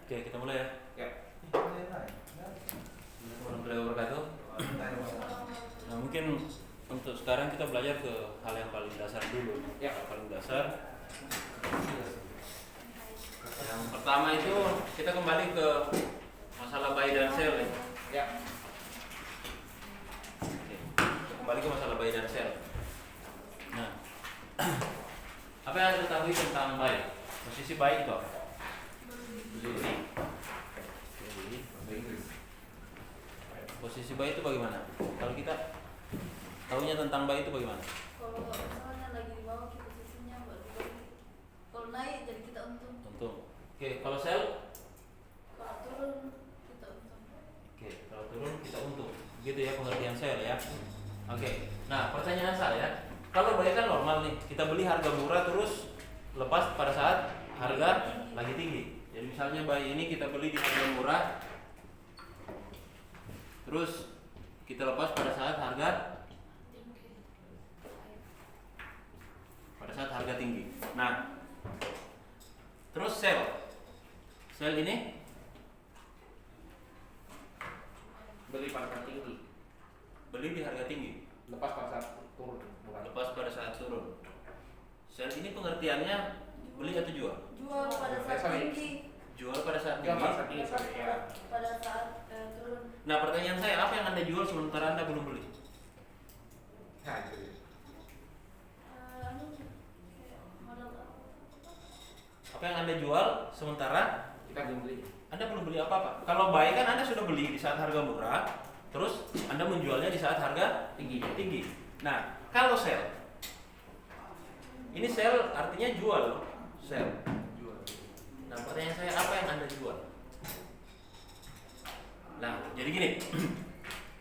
Oke, kita mulai ya. Ya. Assalamualaikum warahmatullahi wabarakatuh. Nah, mungkin untuk sekarang kita belajar ke hal yang paling dasar dulu. Ya. Hal paling dasar. Yang pertama itu kita kembali ke masalah bayi dan sel. Ya. Oke. Kita kembali ke masalah bayi dan sel. Nah, apa yang Anda ketahui tentang bayi? Posisi bayi itu apa? Posisi bayi itu bagaimana? Kalau kita tahunya tentang bayi itu bagaimana? Kalau misalnya lagi di bawah kita posisinya baru kalau naik jadi kita untung. Untung. Oke, kalau sel? Kalau turun kita untung. Oke, kalau turun kita untung. Gitu ya pengertian sel ya. Oke. Nah, pertanyaan saya, kalau bayi kan normal nih, kita beli harga murah terus lepas pada saat harga lagi tinggi. Jadi misalnya bayi ini kita beli di harga murah, terus kita lepas pada saat harga tinggi. Nah, terus sel ini Beli pada saat tinggi, beli di harga tinggi, lepas pada saat turun, bukan? lepas pada saat turun. Sel ini pengertiannya beli atau jual? Jual pada saat Sorry. tinggi. Jual pada saat Jual pada saat tinggi. tinggi, Lepas sorry, ya. pada saat turun. Nah, pertanyaan saya, apa yang Anda jual sementara Anda belum beli? Nah, itu dia. Anu kayak modal Apa yang Anda jual sementara Kita belum beli. Anda belum beli apa-apa? Kalau bayi kan Anda sudah beli di saat harga murah, terus Anda menjualnya di saat harga tinggi. Nah, kalau sel, ini sel artinya jual, sel. Jual. Nah, pertanyaan saya, apa yang Anda jual? Nah, jadi gini,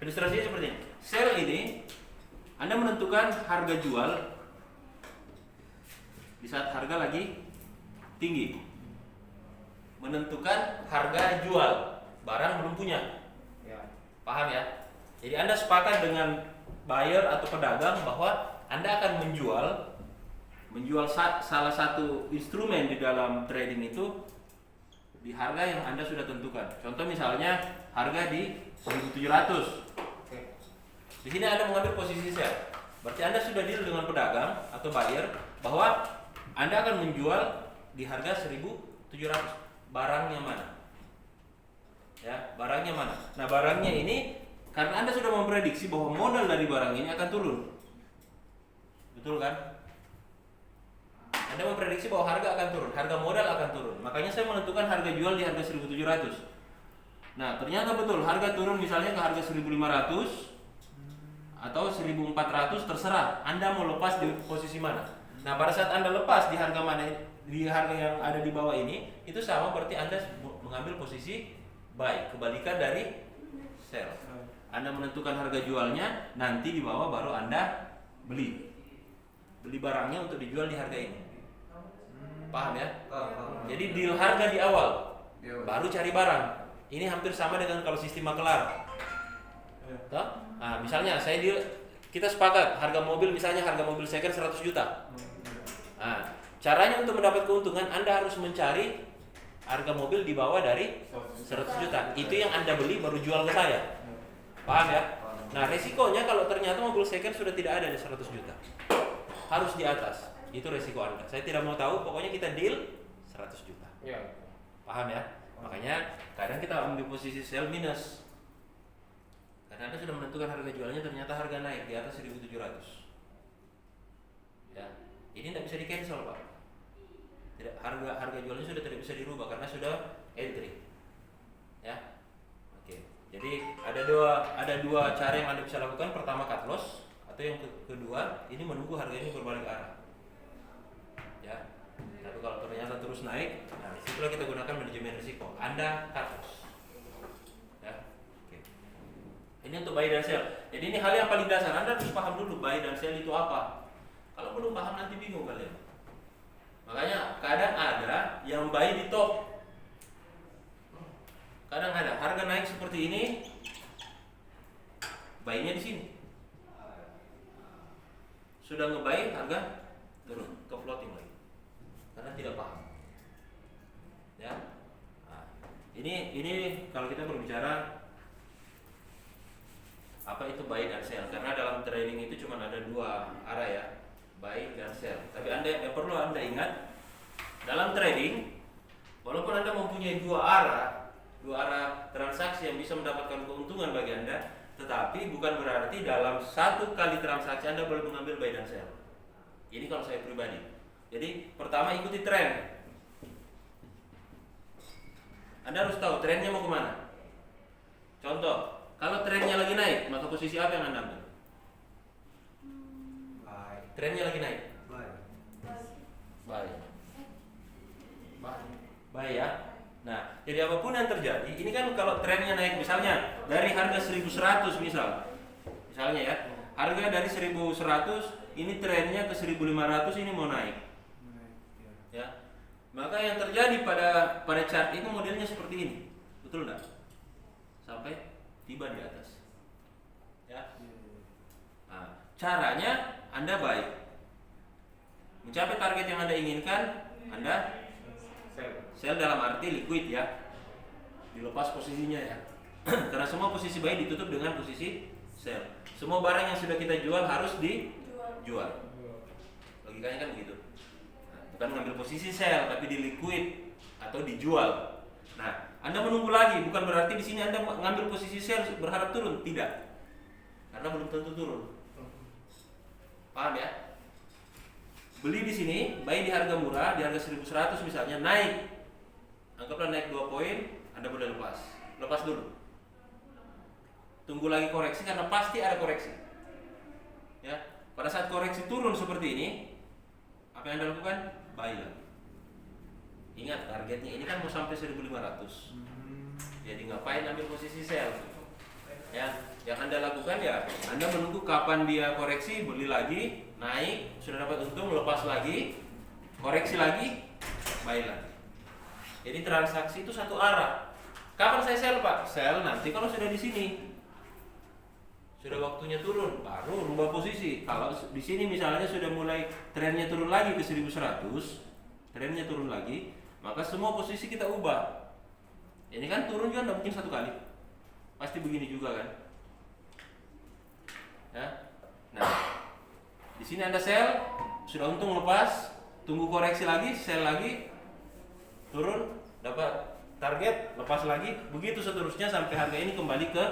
ilustrasinya seperti ini. Sel ini, Anda menentukan harga jual di saat harga lagi tinggi. Menentukan harga jual, barang belum punya. Ya. Paham ya? Jadi Anda sepakat dengan buyer atau pedagang bahwa Anda akan menjual salah satu instrumen di dalam trading itu di harga yang Anda sudah tentukan. Contoh misalnya harga di 1.700. Oke. Di sini Anda mengambil posisi sell. Berarti Anda sudah deal dengan pedagang atau buyer bahwa Anda akan menjual di harga 1.700. Barangnya mana? Ya, barangnya mana? Nah, barangnya ini karena Anda sudah memprediksi bahwa modal dari barang ini akan turun. Betul kan? Anda memprediksi bahwa harga akan turun, harga modal akan turun. Makanya saya menentukan harga jual di harga 1.700. Nah, ternyata betul harga turun misalnya ke harga 1.500 atau 1.400, terserah Anda mau lepas di posisi mana. Nah, pada saat Anda lepas di harga mana, di harga yang ada di bawah ini, itu sama berarti Anda mengambil posisi buy, kebalikan dari sell. Anda menentukan harga jualnya, nanti di bawah baru Anda beli barangnya untuk dijual di harga ini. Paham ya? Jadi deal harga di awal, baru cari barang. Ini hampir sama dengan kalau sistem makelar. Toh? Nah, misalnya kita sepakat harga mobil, misalnya harga mobil second 100 juta. Nah, caranya untuk mendapat keuntungan Anda harus mencari harga mobil di bawah dari 100 juta. Itu yang Anda beli baru jual ke saya. Paham ya? Nah, resikonya kalau ternyata mobil second sudah tidak ada di 100 juta. Harus di atas. Itu resiko Anda. Saya tidak mau tahu, pokoknya kita deal 100 juta. Ya. Paham ya? Makanya kadang kita ambil posisi sell minus. Karena Anda sudah menentukan harga jualnya, ternyata harga naik di atas 1.700. Ya. Ini tidak bisa di cancel, Pak. Tidak, harga jualnya sudah tidak bisa dirubah karena sudah entry. Ya. Oke. Jadi ada dua cara yang Anda bisa lakukan. Pertama cut loss, atau yang kedua ini menunggu harga ini berbalik arah. Ya. Tapi kalau ternyata terus naik, nah disitulah kita gunakan manajemen risiko. Anda cut loss. Ya. Oke. Ini untuk buy dan sell. Jadi ini hal yang paling dasar. Anda harus paham dulu buy dan sell itu apa. Kalau belum paham nanti bingung kalian. Makanya kadang ada yang buy di top. Kadang ada harga naik seperti ini, buy-nya di sini. Sudah nge-buy, harga turun ke floating lagi. Karena tidak paham. Ya. Nah, Ini kalau kita berbicara apa itu buy dan sell, karena dalam trading itu cuma ada dua arah ya, buy dan sell. Tapi yang perlu anda ingat dalam trading, walaupun anda mempunyai dua arah transaksi yang bisa mendapatkan keuntungan bagi anda, tetapi bukan berarti dalam satu kali transaksi anda boleh mengambil buy dan sell. Ini kalau saya pribadi. Jadi pertama ikuti tren. Anda harus tahu trennya mau kemana. Contoh, kalau trennya lagi naik, maka posisi apa yang Anda ambil? Trennya lagi naik. Buy. Buy ya. Nah, jadi apapun yang terjadi, ini kan kalau trennya naik, misalnya dari harga 1100 misalnya ya, harga dari 1100, ini trennya ke 1500, ini mau naik. Ya, maka yang terjadi pada chart itu modelnya seperti ini, betul nggak? Sampai tiba di atas. Ya. Nah, caranya Anda buy. Mencapai target yang Anda inginkan, Anda sell dalam arti liquid ya, dilepas posisinya ya. Karena semua posisi buy ditutup dengan posisi sell. Semua barang yang sudah kita jual harus dijual. Logikanya kan begitu. Nah, bukan ngambil posisi sell, tapi di liquid atau dijual. Nah, Anda menunggu lagi, bukan berarti di sini Anda ngambil posisi sell berharap turun, tidak. Karena belum tentu turun. Paham ya? Beli di sini, buy di harga murah, di harga 1100 misalnya, naik. Anggaplah naik 2 poin, Anda boleh lepas. Lepas dulu. Tunggu lagi koreksi karena pasti ada koreksi. Ya, pada saat koreksi turun seperti ini, apa yang Anda lakukan? Buy lagi. Ingat targetnya ini kan mau sampai 1500. Jadi ngapain ambil posisi sell? Ya, yang Anda lakukan ya, Anda menunggu kapan dia koreksi, beli lagi, naik, sudah dapat untung, lepas lagi, koreksi lagi, buy lagi. Jadi transaksi itu satu arah. Kapan saya sell, Pak? Sell nanti kalau sudah di sini. Sudah waktunya turun, baru rubah posisi. Kalau di sini misalnya sudah mulai trennya turun lagi ke 1100, trennya turun lagi, maka semua posisi kita ubah. Ini kan turun juga tidak mungkin satu kali. Pasti begini juga kan? Ya. Nah, di sini Anda sell, sudah untung lepas, tunggu koreksi lagi, sell lagi, turun, dapat target, lepas lagi, begitu seterusnya sampai harga ini kembali ke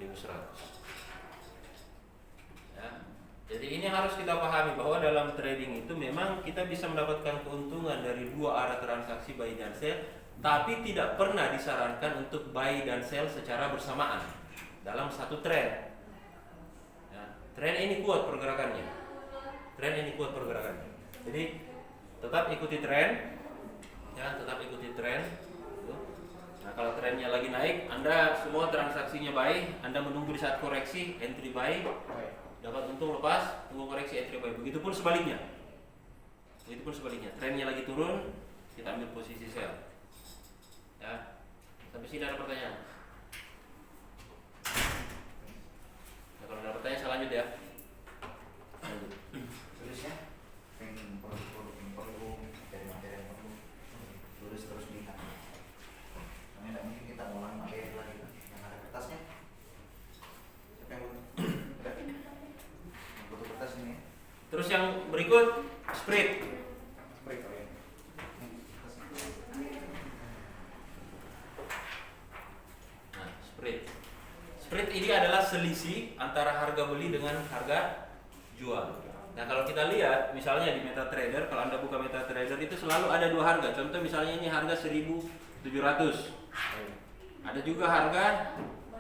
1100. Ya. Jadi ini harus kita pahami bahwa dalam trading itu memang kita bisa mendapatkan keuntungan dari dua arah transaksi buy dan sell, tapi tidak pernah disarankan untuk buy dan sell secara bersamaan dalam satu trend. Tren ini kuat pergerakannya. Jadi tetap ikuti tren, ya, tetap ikuti tren. Nah, kalau trennya lagi naik, Anda semua transaksinya buy, Anda menunggu di saat koreksi, entry buy, dapat untung lepas, tunggu koreksi, entry buy. Begitupun sebaliknya. Trennya lagi turun, kita ambil posisi sell. Ya, sampai sini ada pertanyaan? Kalau ada pertanyaan saya lanjut ya. Tulisnya pengen produk-produk yang perlu, materi-materi yang perlu, tulis terus lihat. Karena tidak mungkin kita ngulang materi lagi kan, yang ada kertasnya. Siapa yang butuh kertas ini? Ya? Terus yang berikut spread. Nah, spread ini adalah selisih antara harga beli dengan harga jual. Nah, kalau kita lihat misalnya di MetaTrader, kalau Anda buka MetaTrader itu selalu ada dua harga. Contoh misalnya ini harga 1.700. Ada juga harga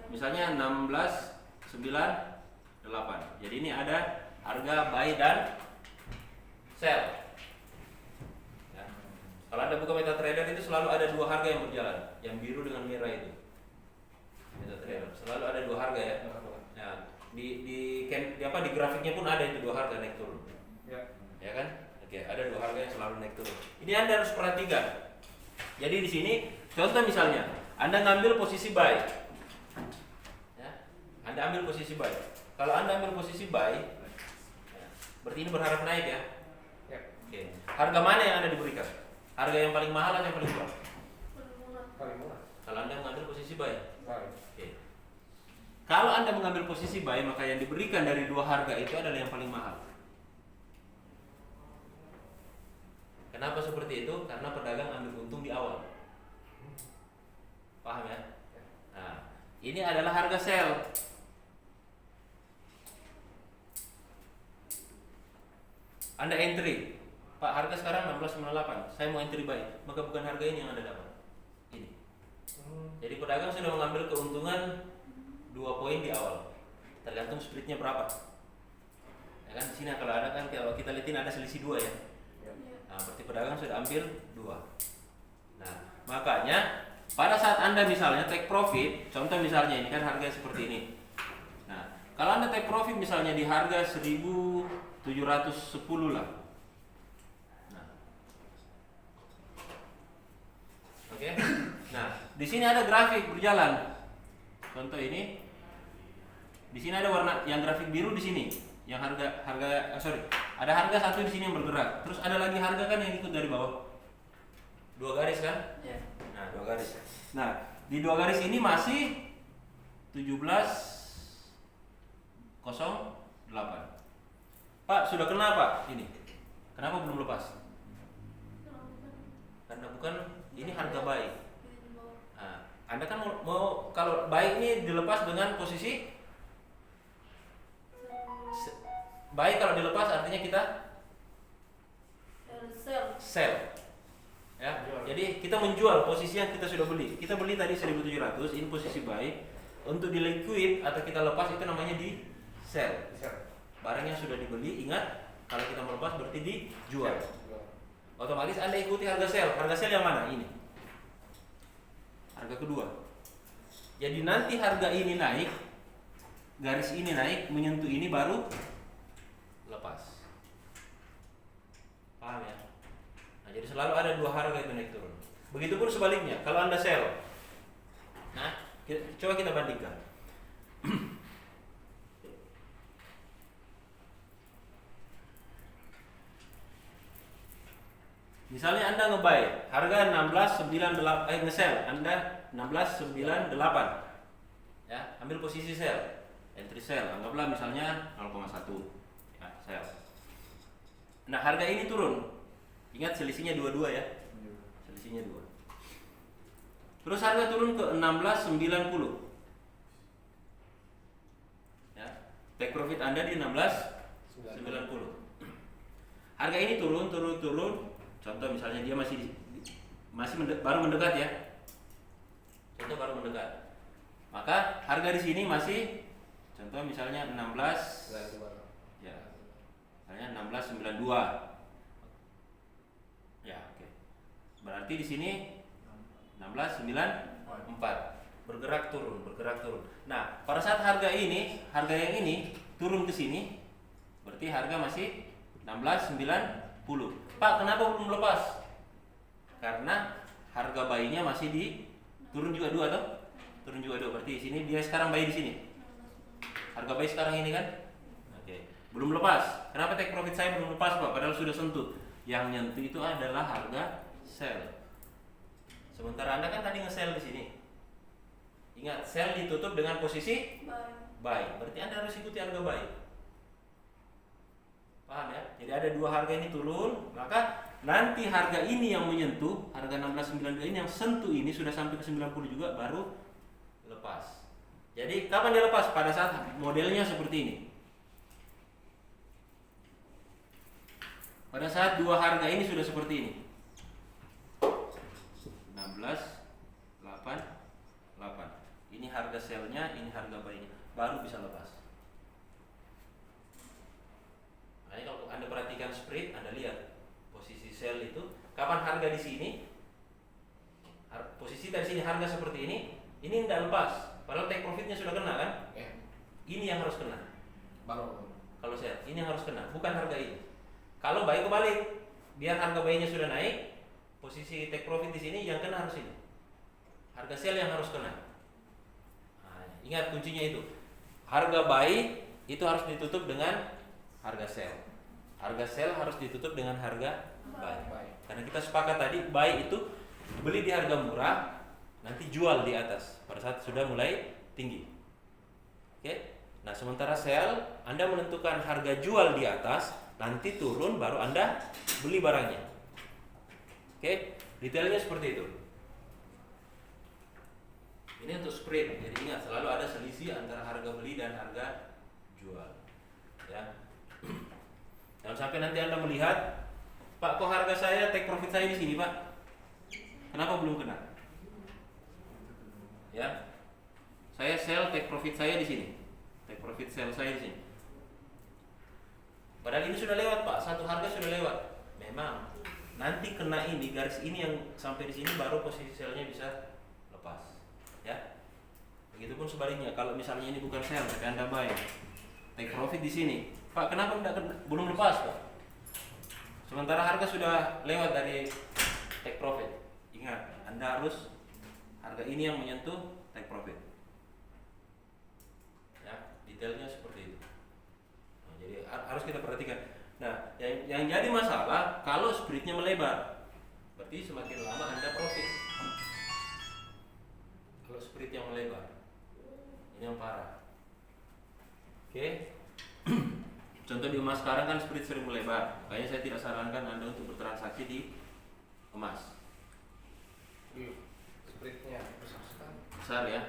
misalnya 16.98. Jadi ini ada harga buy dan sell. Ya. Kalau Anda buka MetaTrader itu selalu ada dua harga yang berjalan, yang biru dengan merah itu. MetaTrader selalu ada dua harga ya. Nah, di grafiknya pun ada itu dua harga naik turun. Ya kan? Oke, ada dua harga yang selalu naik turun. Ini Anda harus perhatikan. Jadi di sini contoh misalnya Anda ngambil posisi buy. Ya. Anda ambil posisi buy. Kalau Anda ambil posisi buy, ya, berarti ini berharap naik ya. Oke. Harga mana yang Anda diberikan? Harga yang paling mahal atau yang paling murah? Paling murah. Kalau Anda mengambil posisi buy. Paling. Oke. Kalau Anda mengambil posisi buy, maka yang diberikan dari dua harga itu adalah yang paling mahal. Kenapa seperti itu? Karena pedagang ambil untung di awal. Paham ya? Nah, ini adalah harga sell. Anda entry, Pak, harga sekarang 16.98. Saya mau entry buy, maka bukan harga ini yang Anda dapat. Ini. Jadi pedagang sudah mengambil keuntungan 2 poin di awal. Tergantung splitnya berapa. Ya kan di sini kalau ada kan, kalau kita lihatin ada selisih 2 ya. Nah, berarti pedagang sudah ambil 2. Nah, makanya pada saat Anda misalnya take profit, contoh misalnya ini kan harga seperti ini. Nah, kalau Anda take profit misalnya di harga 1.710 lah. Nah. Oke. Nah, di sini ada grafik berjalan. Contoh ini. Di sini ada warna yang grafik biru di sini. Yang ada harga satu di sini yang bergerak. Terus ada lagi harga kan yang ikut dari bawah. 2 garis kan? Ya. Nah, 2 garis. Nah, di 2 garis ini masih 17.08. Pak, sudah kena Pak ini. Kenapa belum lepas? Karena bukan ini harga buy. Nah, Anda kan mau kalau buy ini dilepas dengan posisi buy, kalau dilepas artinya kita sell. Ya. Jadi kita menjual posisi yang kita sudah beli. Kita beli tadi 1.700, ini posisi buy. Untuk di liquid atau kita lepas itu namanya di sell. Barang yang sudah dibeli, ingat kalau kita melepas berarti dijual. Otomatis Anda ikuti harga sell. Harga sell yang mana? Ini. Harga kedua. Jadi nanti harga ini naik, garis ini naik, menyentuh ini baru lepas. Paham ya? Nah, jadi selalu ada 2 harga itu naik turun. Begitupun sebaliknya, kalau Anda sell. Nah, coba kita bandingkan. Misalnya Anda nge-buy harga 16.98, nge-sell Anda 16.98. Ya, ambil posisi sell. Entry sell, anggaplah misalnya 0,1. Ya, sell. Nah, harga ini turun. Ingat selisihnya 22 ya. Selisihnya 2. Terus harga turun ke 16.90. Ya. Take profit Anda di 16.90. Harga ini turun. Contoh misalnya dia baru mendekat ya. Contoh baru mendekat. Maka harga di sini masih contoh misalnya 16 ya. Misalnya 16.92. Ya, oke. Berarti di sini 16.94. Bergerak turun. Nah, pada saat harga yang ini turun ke sini, berarti harga masih 16.90. Pak, kenapa belum lepas? Karena harga buy-nya masih turun juga 2 atau? Turun juga 2. Berarti di sini dia sekarang buy di sini. Harga buy sekarang ini kan? Oke. Belum lepas. Kenapa take profit saya belum lepas, Pak? Padahal sudah sentuh. Yang nyentuh itu adalah harga sell. Sementara Anda kan tadi nge-sell di sini. Ingat, sell ditutup dengan posisi buy. Berarti Anda harus ikuti harga buy. Paham ya? Jadi ada 2 harga ini turun, maka nanti harga ini yang menyentuh, harga 16.92 ini yang sentuh ini sudah sampai ke 90 juga baru lepas. Jadi kapan dia lepas? Pada saat modelnya seperti ini. Pada saat 2 harga ini sudah seperti ini. 16.88. Ini harga sellnya, ini harga buy-nya, baru bisa lepas. Nah, kalau Anda perhatikan spread, Anda lihat posisi sell itu kapan harga di sini, posisi dari sini harga seperti ini tidak lepas. Padahal take profitnya sudah kena kan? Ini yang harus kena. Baru. Kalau sell, ini yang harus kena, bukan harga ini. Kalau buy kebalik, biar harga buy-nya sudah naik, posisi take profit di sini yang kena harus ini. Harga sell yang harus kena. Nah, ingat kuncinya itu. Harga buy itu harus ditutup dengan harga sell. Harga sell harus ditutup dengan harga buy. Karena kita sepakat tadi buy itu beli di harga murah, nanti jual di atas pada saat sudah mulai tinggi. Oke. Nah, sementara sell Anda menentukan harga jual di atas, nanti turun baru Anda beli barangnya. Oke, detailnya seperti itu. Ini untuk spread. Jadi ingat selalu ada selisih antara harga beli dan harga jual. Ya. Jangan sampai nanti Anda melihat, Pak, kok harga saya take profit saya di sini, Pak? Kenapa belum kena? Ya. Saya sell take profit saya di sini. Take profit sell saya di sini. Padahal ini sudah lewat, Pak. Satu harga sudah lewat. Memang nanti kena ini garis ini yang sampai di sini baru posisi sellnya bisa lepas. Ya. Begitupun sebaliknya, kalau misalnya ini bukan sell tapi Anda buy, take profit di sini. Pak, kenapa belum lepas, Pak? Sementara harga sudah lewat dari take profit. Ingat, Anda harus harga ini yang menyentuh take profit. Ya, detailnya seperti itu. Nah, jadi harus kita perhatikan. Nah, yang jadi masalah kalau spreadnya melebar, berarti semakin lama Anda profit. Kalau spread yang melebar, ini yang parah. Oke. Contoh di emas sekarang kan spread sering melebar, makanya saya tidak sarankan Anda untuk bertransaksi di emas. Spreadnya besar sekali. Besar ya.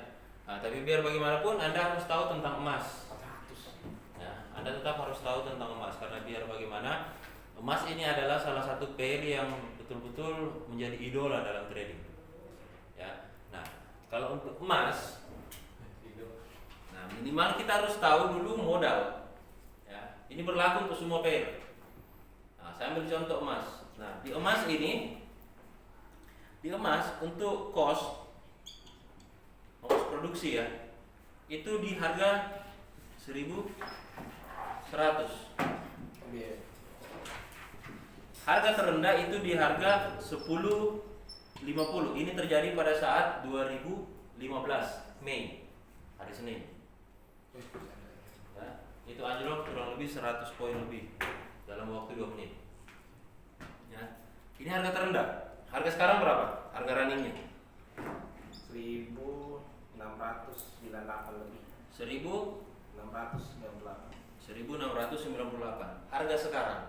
Nah, tapi biar bagaimanapun Anda harus tahu tentang emas. 400. Ya, Anda tetap harus tahu tentang emas karena biar bagaimana emas ini adalah salah satu pair yang betul-betul menjadi idola dalam trading. Ya. Nah, kalau untuk emas, nah minimal kita harus tahu dulu modal. Ya, ini berlaku untuk semua pair. Nah, saya ambil contoh emas. Nah, di emas ini, di emas untuk cost produksi ya, itu di harga 1.100. Harga terendah itu di harga 10.50. Ini terjadi pada saat 2015 Mei, hari Senin. Ya, itu anjlok kurang lebih 100 poin lebih dalam waktu 2 menit. Ya, ini harga terendah. Harga sekarang berapa? Harga runningnya 1.698 lebih. 1.698. Harga sekarang.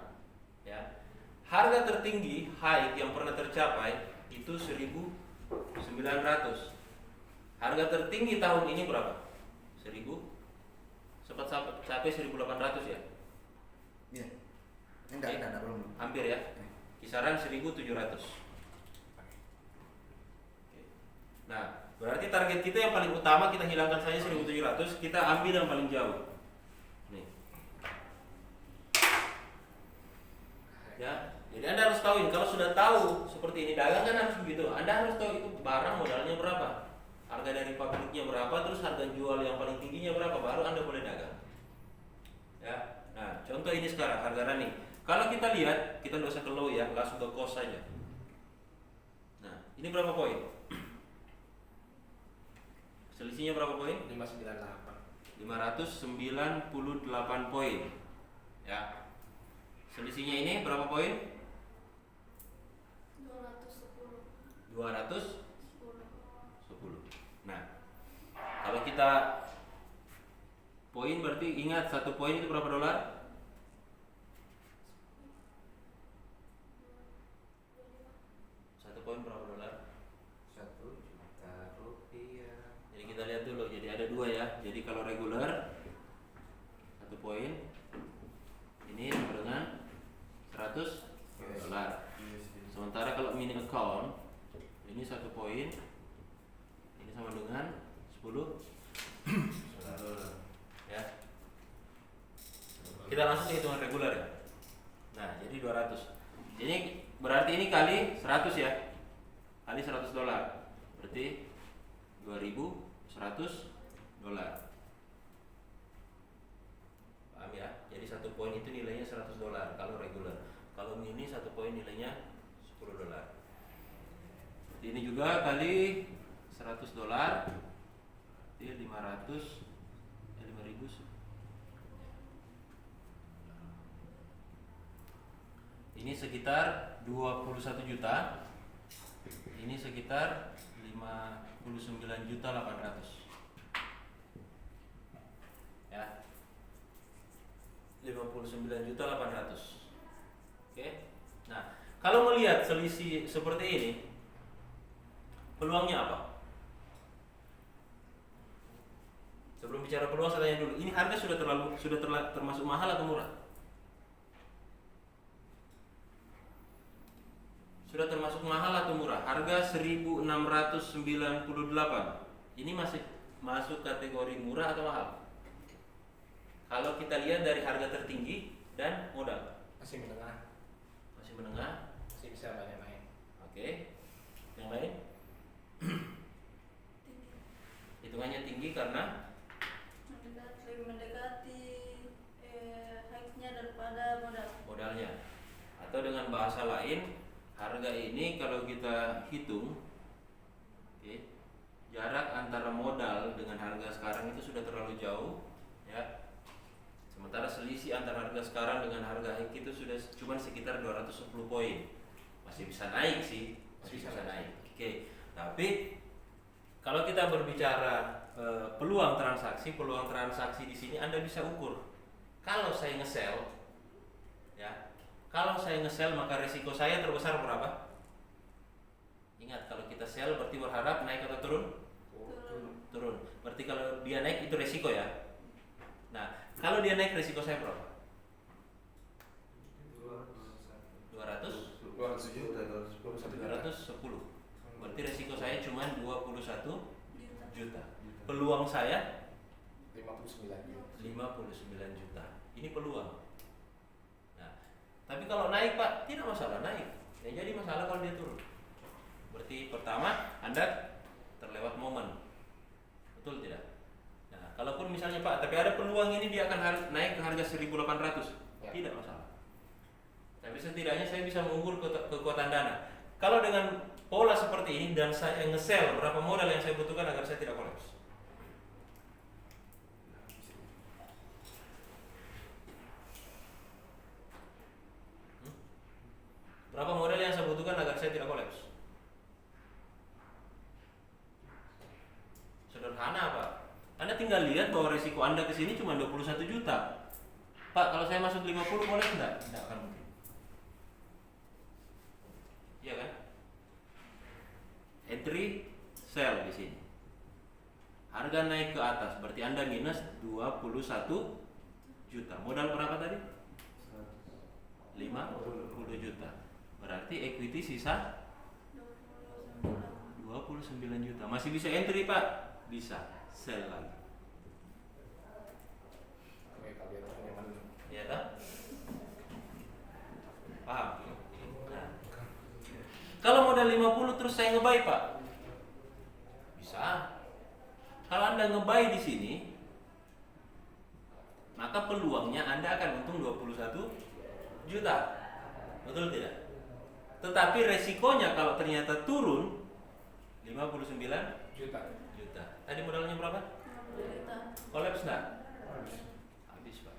Ya. Harga tertinggi high yang pernah tercapai itu 1.900. Harga tertinggi tahun ini berapa? 1.000. Sempat sampai 1.800 ya? Iya. Enggak belum. Hampir ya. Kisaran 1.700. Nah, berarti target kita yang paling utama kita hilangkan saja 1.700, kita ambil yang paling jauh. Nih. Ya, jadi Anda harus tahu ini. Kalau sudah tahu seperti ini, dagang kan harus begitu. Anda harus tahu itu barang modalnya berapa, harga dari pabriknya berapa, terus harga jual yang paling tingginya berapa, baru Anda boleh dagang. Ya. Nah, contoh ini sekarang harga running. Kalau kita lihat, kita nggak usah ke low ya, langsung ke cost saja. Nah, ini berapa poin? Selisihnya berapa poin? 598. 598 poin. Ya. Selisihnya ini berapa poin? 210. 210. Nah, kalau kita poin berarti ingat satu poin itu berapa dolar? Satu poin berapa dolar? 1 juta rupiah. Jadi kita lihat dulu. Jadi ada dua ya. Jadi kalau regular satu poin ini sama dengan 100 dolar. Sementara kalau mini account ini satu poin ini sama dengan 10 dolar. Ya. Kita langsung ke hitungan regular ya. Nah, jadi 200. Jadi berarti ini kali 100 ya. Kali 100 dolar. Berarti 2.100 dolar. Paham ya? Jadi satu poin itu nilainya 100 dolar kalau regular. Kalau mini satu poin nilainya 10 dolar. Ini juga kali 100 dolar. Jadi 5.000. Ini sekitar 21 juta. Ini sekitar 5 59.800.000. Ya. 59.800.000. Oke. Nah, kalau melihat selisih seperti ini, peluangnya apa? Sebelum bicara peluang saya tanya dulu, ini harga sudah termasuk mahal atau murah? Sudah termasuk mahal atau murah? Harga 1.698. Ini masih masuk kategori murah atau mahal? Kalau kita lihat dari harga tertinggi dan modal. Masih menengah. Masih menengah. Masih bisa banyak naik. Oke. Yang lain? Hitungannya tinggi karena lebih mendekati hike-nya daripada modalnya. Atau dengan bahasa lain, harga ini kalau kita hitung, oke, jarak antara modal dengan harga sekarang itu sudah terlalu jauh, ya. Sementara selisih antara harga sekarang dengan harga hike itu sudah cuma sekitar 210 poin. Masih bisa naik sih, masih bisa naik. Oke. Tapi kalau kita berbicara peluang transaksi di sini Anda bisa ukur. Kalau saya nge-sell, ya. Kalau saya nge-sell maka resiko saya terbesar berapa? Ingat, kalau kita sell berarti berharap naik atau turun? Turun. Berarti kalau dia naik itu resiko ya. Nah, kalau dia naik resiko saya berapa? 210. Berarti resiko saya cuma 21 juta. Peluang saya 59 juta. Ini peluang. Nah, tapi kalau naik Pak, tidak masalah naik. Yang jadi masalah kalau dia turun. Berarti pertama Anda terlewat momen. Betul tidak? Nah, kalaupun misalnya Pak, tapi ada peluang ini dia akan naik ke harga 1.800, ya. Tidak masalah. Tapi setidaknya saya bisa mengukur kekuatan dana. Kalau dengan pola seperti ini dan saya nge-sell berapa modal yang saya butuhkan agar saya tidak kolaps? Berapa modal yang saya butuhkan agar saya tidak kolaps? Sederhana Pak. Anda tinggal lihat bahwa resiko Anda ke sini cuma 21 juta. Pak, kalau saya masuk 50 boleh enggak? Tidak akan mungkin. Iya kan? Entry, sell di sini. Harga naik ke atas, berarti Anda minus 21 juta. Modal berapa tadi? 50 juta. Berarti equity sisa 29 juta. Masih bisa entry Pak? Bisa. Sell lagi. Oke, kalian nyaman. Ya tak? Paham? Nah. Kalau modal 50 terus saya nge-buy Pak? Bisa. Kalau Anda nge-buy di sini, maka peluangnya Anda akan untung 21 juta. Betul tidak? Tetapi resikonya kalau ternyata turun 59 juta. Tadi modalnya berapa? 50 juta. Kolaps enggak? Habis Pak.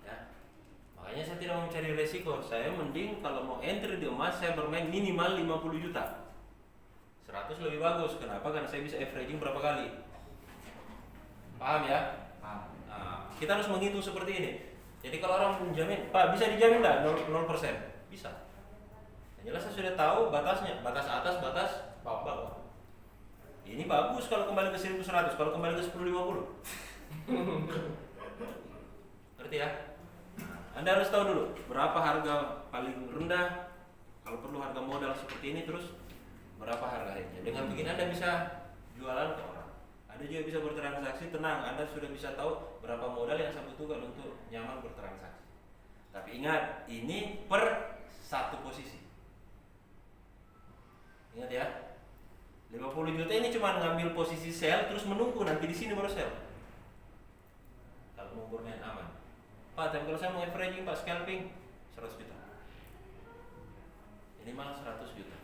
Ya. Makanya saya tidak mau mencari resiko. Saya mending kalau mau entry di emas saya bermain minimal 50 juta. 100 lebih bagus. Kenapa? Karena saya bisa averaging berapa kali. Paham ya? Paham. Nah, kita harus menghitung seperti ini. Jadi kalau orang menjamin, Pak bisa dijamin enggak 0%? Bisa. Yang jelas saya sudah tahu batasnya, batas atas, batas bawah. Ini bagus kalau kembali ke 1.100, kalau kembali ke 10.50. Ngerti ya? Anda harus tahu dulu berapa harga paling rendah, kalau perlu harga modal seperti ini, terus berapa harga akhirnya. Dengan begini Anda bisa jualan ke orang. Anda juga bisa bertransaksi tenang, Anda sudah bisa tahu berapa modal yang saya butuhkan untuk nyaman bertransaksi. Tapi ingat, ini per satu posisi. Ingat ya, 50 juta ini cuma ngambil posisi sell terus menunggu nanti di sini baru sell. Kalau mau bermain aman. Pak, tapi kalau saya mau averaging Pak scalping 100 juta. Ini malah 100 juta.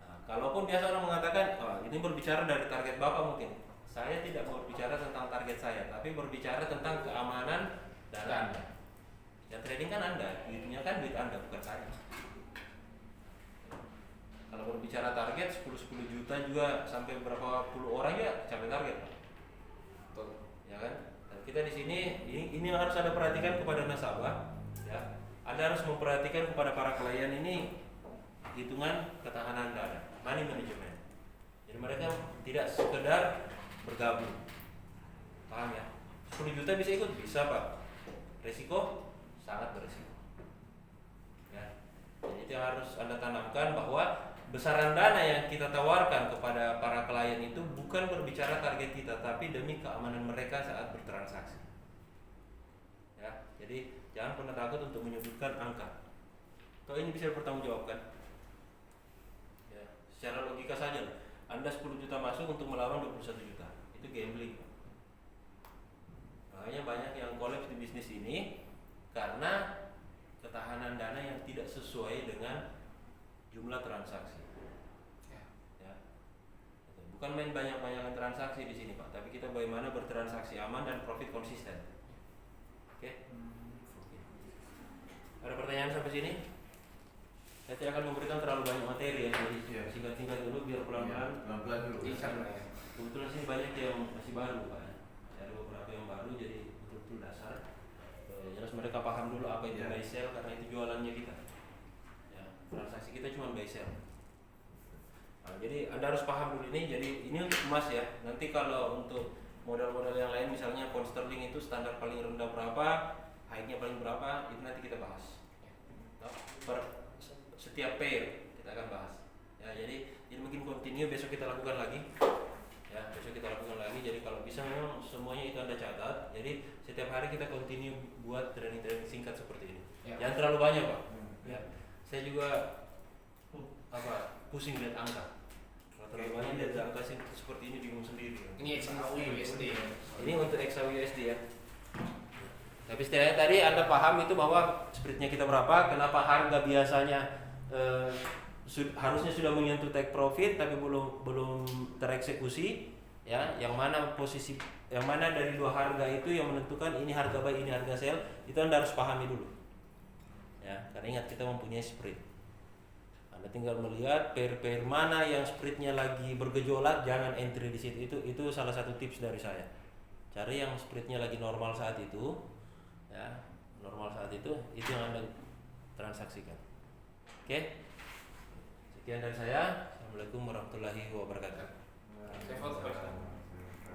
Nah, kalaupun biasa orang mengatakan, oh, ini berbicara dari target Bapak mungkin. Saya tidak berbicara tentang target saya, tapi berbicara tentang keamanan dana Anda. Ya trading kan Anda, duitnya kan duit Anda bukan saya. Kalau berbicara target 10 juta juga sampai berapa puluh orang ya capai target, Pak. Betul. Ya kan? Dan kita di sini ini yang harus Anda perhatikan kepada nasabah, ya. Anda harus memperhatikan kepada para klien ini hitungan ketahanan dana, money management. Jadi mereka tidak sekedar bergabung. Paham ya? 10 juta bisa ikut, bisa Pak. Resiko sangat beresiko. Ya. Jadi itu yang harus Anda tanamkan bahwa besaran dana yang kita tawarkan kepada para klien itu bukan berbicara target kita, tapi demi keamanan mereka saat bertransaksi. Ya, jadi jangan pernah takut untuk menyebutkan angka. Toh ini bisa dipertanggungjawabkan. Ya, secara logika saja, Anda 10 juta masuk untuk melawan 21 juta. Itu gambling. Makanya banyak yang kolaps di bisnis ini karena ketahanan dana yang tidak sesuai dengan jumlah transaksi. Ya. Bukan main banyak-banyakan transaksi di sini Pak, tapi kita bagaimana bertransaksi aman dan profit konsisten. Oke? Ada pertanyaan sampai sini? Saya tidak akan memberikan terlalu banyak materi ya, jadi singkat-singkat dulu biar pelan-pelan. Pelan-pelan dulu. Bisa ya. Kebetulan sih banyak yang masih baru Pak. Ada beberapa yang baru jadi betul-betul dasar. Jelas mereka paham dulu apa itu buy sell karena itu jualannya kita. Ya, transaksi kita cuma buy sell. Nah, jadi Anda harus paham dulu ini. Jadi ini untuk emas ya. Nanti kalau untuk modal-modal yang lain misalnya pound sterling itu standar paling rendah berapa, high-nya paling berapa, itu nanti kita bahas. Nah, per setiap pair kita akan bahas. Ya, jadi mungkin continue besok kita lakukan lagi. Ya, besok kita lakukan lagi. Jadi kalau bisa memang semuanya itu Anda catat. Jadi setiap hari kita continue buat training-training singkat seperti ini. Ya. Jangan terlalu banyak Pak. Ya, saya juga pusing lihat angka. Kalau terlalu banyak lihat angka seperti ini bingung sendiri. Ini XAUUSD. Ini untuk XAUUSD ya. Tapi setidaknya tadi Anda paham itu bahwa spreadnya kita berapa, kenapa harga biasanya harusnya sudah menyentuh take profit tapi belum tereksekusi, ya. Yang mana dari dua harga itu yang menentukan ini harga buy, ini harga sell, itu Anda harus pahami dulu. Ya, karena ingat kita mempunyai spread. Anda tinggal melihat pair mana yang spreadnya lagi bergejolak, jangan entry di situ. Itu salah satu tips dari saya. Cari yang spreadnya lagi normal saat itu, ya, normal saat itu yang Anda transaksikan. Oke? Sekian dari saya. Assalamualaikum warahmatullahi wabarakatuh. Saya foto.